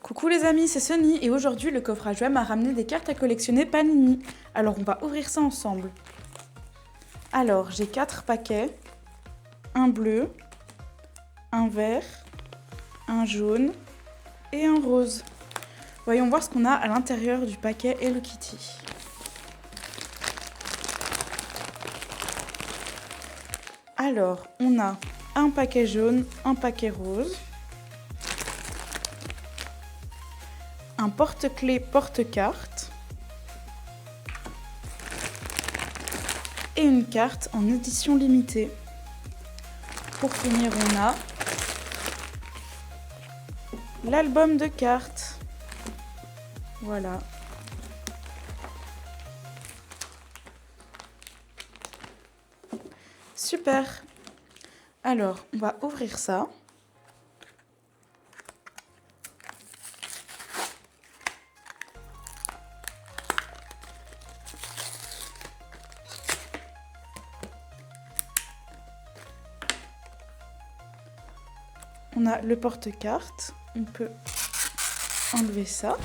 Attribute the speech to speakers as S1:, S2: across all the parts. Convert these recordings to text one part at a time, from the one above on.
S1: Coucou les amis, c'est Sunny et aujourd'hui le coffre à jouets m'a ramené des cartes à collectionner Panini. Alors on va ouvrir ça ensemble. Alors j'ai 4 paquets, un bleu, un vert, un jaune et un rose. Voyons voir ce qu'on a à l'intérieur du paquet Hello Kitty. Alors on a un paquet jaune, un paquet rose. Un porte-clés porte-carte et une carte en édition limitée. Pour finir, on a l'album de cartes. Voilà. Super. Alors, on va ouvrir ça. On a le porte-carte, on peut enlever ça.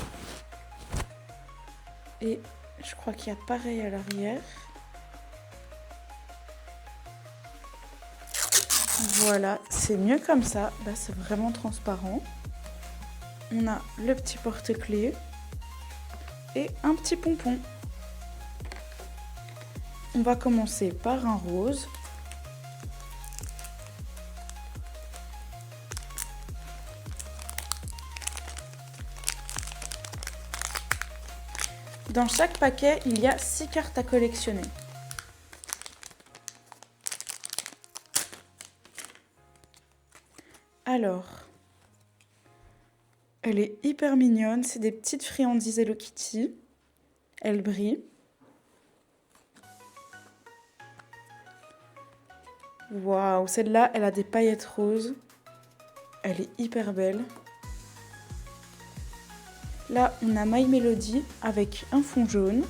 S1: Et je crois qu'il y a pareil à l'arrière. Voilà, c'est mieux comme ça, là c'est vraiment transparent. On a le petit porte-clés et un petit pompon. On va commencer par un rose. Dans chaque paquet, il y a 6 cartes à collectionner. Alors, elle est hyper mignonne, c'est des petites friandises Hello Kitty. Elle brille. Waouh, celle-là, elle a des paillettes roses. Elle est hyper belle. Là, on a My Melody avec un fond jaune.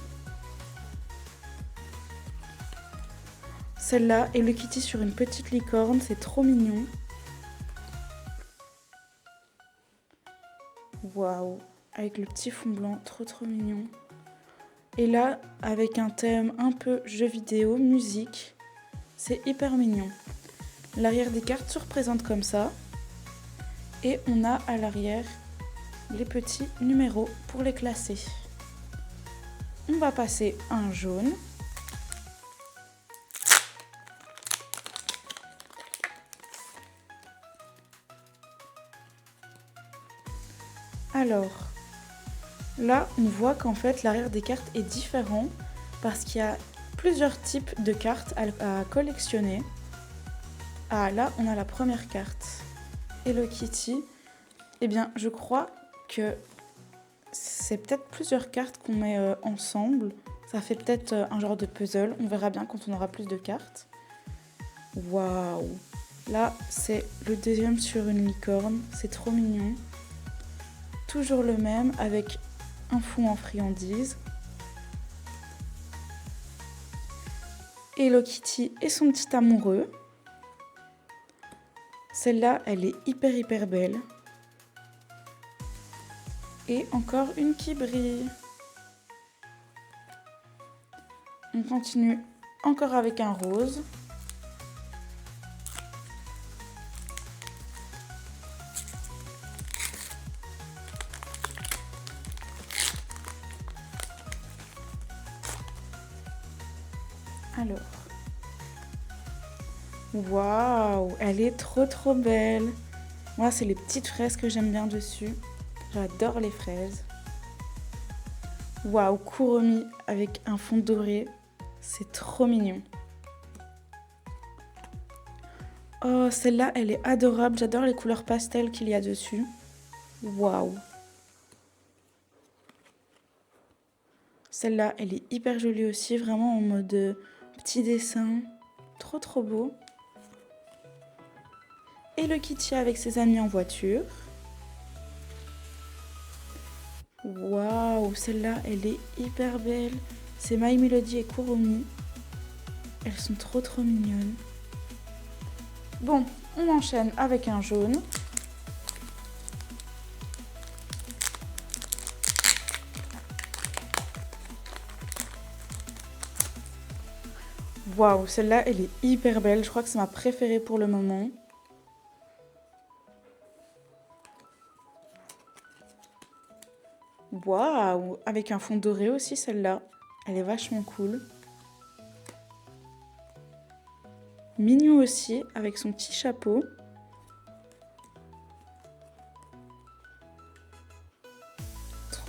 S1: Celle-là, Hello Kitty sur une petite licorne, c'est trop mignon. Waouh, avec le petit fond blanc, trop mignon. Et là, avec un thème un peu jeu vidéo, musique, c'est hyper mignon. L'arrière des cartes se représente comme ça. Et on a à l'arrière les petits numéros pour les classer. On va passer un jaune. Alors, là, on voit qu'en fait, l'arrière des cartes est différent parce qu'il y a plusieurs types de cartes à collectionner. Ah, là, on a la première carte. Hello Kitty. Eh bien, je crois que c'est peut-être plusieurs cartes qu'on met ensemble. Ça fait peut-être un genre de puzzle. On verra bien quand on aura plus de cartes. Waouh! Là, c'est le deuxième sur une licorne. C'est trop mignon. Toujours le même avec un fond en friandises. Hello Kitty et son petit amoureux. Celle-là, elle est hyper belle. Et encore une qui brille. On continue encore avec un rose. Alors. Waouh, elle est trop belle. Moi, c'est les petites fraises que j'aime bien dessus. J'adore les fraises. Waouh, Kuromi avec un fond doré. C'est trop mignon. Oh, celle-là, elle est adorable. J'adore les couleurs pastel qu'il y a dessus. Waouh. Celle-là, elle est hyper jolie aussi. Vraiment en mode petit dessin. Trop beau. Et le Kitty avec ses amis en voiture. Waouh, celle-là, elle est hyper belle. C'est My Melody et Kuromi. Elles sont trop mignonnes. Bon, on enchaîne avec un jaune. Waouh, celle-là, elle est hyper belle. Je crois que c'est ma préférée pour le moment. Waouh, avec un fond doré aussi, celle-là. Elle est vachement cool. Mignon aussi, avec son petit chapeau.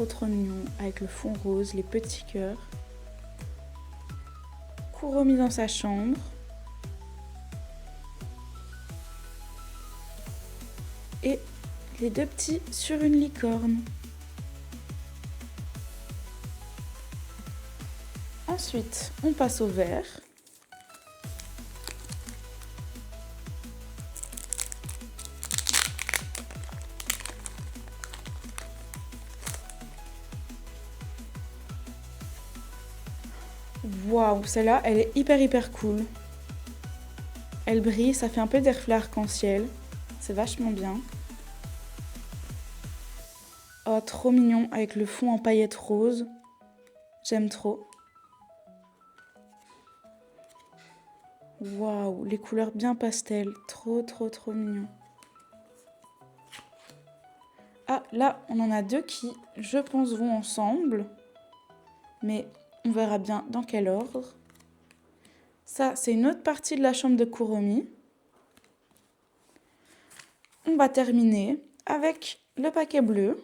S1: Trop mignon, avec le fond rose, les petits cœurs. Kuromi dans sa chambre. Et les deux petits sur une licorne. Ensuite, on passe au vert. Waouh, celle-là, elle est hyper cool. Elle brille, ça fait un peu des reflets arc-en-ciel. C'est vachement bien. Oh, trop mignon, avec le fond en paillettes roses. J'aime trop. Waouh, les couleurs bien pastel. Trop mignon. Ah, là, on en a deux qui, je pense, vont ensemble. Mais on verra bien dans quel ordre. Ça, c'est une autre partie de la chambre de Kuromi. On va terminer avec le paquet bleu.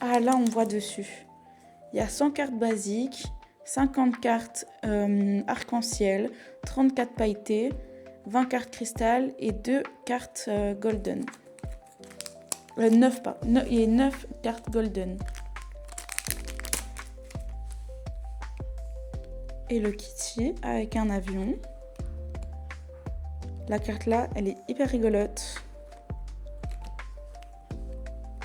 S1: Ah, là, on voit dessus. Il y a 100 cartes basiques, 50 cartes arc-en-ciel, 34 pailletées, 20 cartes cristal et 2 cartes golden. 9 pas. Il y a 9 cartes golden. Et le kitty avec un avion. La carte là, elle est hyper rigolote.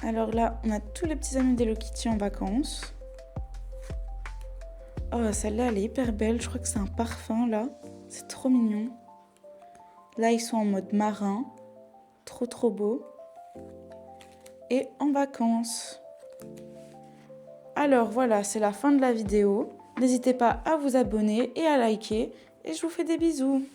S1: Alors là, on a tous les petits amis d'Hello Kitty en vacances. Oh, celle-là, elle est hyper belle. Je crois que c'est un parfum, là. C'est trop mignon. Là, ils sont en mode marin. Trop beau. Et en vacances. Alors, voilà, c'est la fin de la vidéo. N'hésitez pas à vous abonner et à liker. Et je vous fais des bisous.